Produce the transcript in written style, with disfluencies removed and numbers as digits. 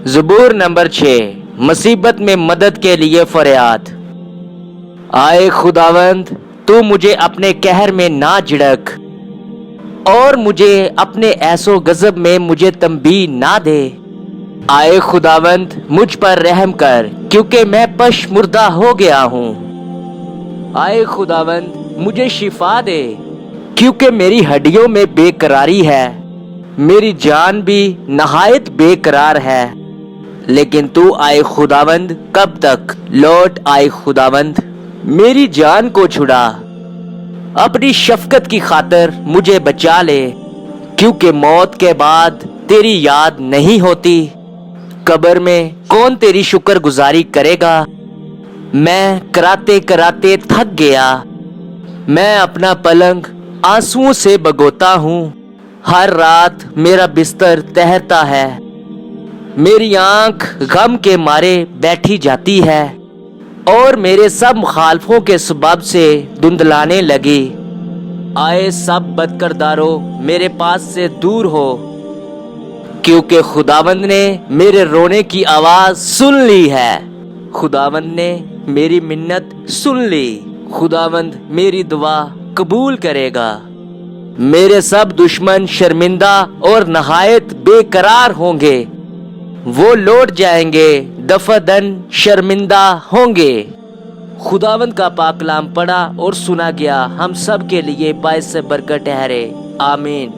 ज़बूर number 6, मुसीबत में मदद के लिए फरियाद। आए खुदावंद, तू मुझे अपने कहर में ना झिड़क और मुझे अपने ऐसो गजब में मुझे तंबीह ना दे। आए खुदावंद, मुझ पर रहम कर क्योंकि मैं पशमुर्दा हो गया हूँ। आए खुदावंद, मुझे शिफा दे क्योंकि मेरी हड्डियों में बेकरारी है, मेरी जान भी नहायत बेकरार है। लेकिन तू आए खुदावंद कब तक? लौट आए खुदावंद, मेरी जान को छुड़ा। अपनी शफकत की खातिर मुझे बचा ले क्योंकि मौत के बाद तेरी याद नहीं होती। कब्र में कौन तेरी शुक्रगुजारी करेगा? मैं कराते कराते थक गया। मैं अपना पलंग आंसुओं से भगोता हूँ। हर रात मेरा बिस्तर तहरता है। मेरी आंख गम के मारे बैठी जाती है और मेरे सब मुखालफों के सबब से धुंधलाने लगी। आए सब बदकरदारों, मेरे पास से दूर हो क्योंकि खुदावंद ने मेरे रोने की आवाज सुन ली है। खुदावंद ने मेरी मिन्नत सुन ली। खुदावंद मेरी दुआ कबूल करेगा। मेरे सब दुश्मन शर्मिंदा और नहायत बेकरार होंगे। वो लौट जाएंगे, दफादन शर्मिंदा होंगे। खुदावंद का पाक कलाम पढ़ा और सुना गया हम सब के लिए बाइस से बरकत ठहरे। आमीन।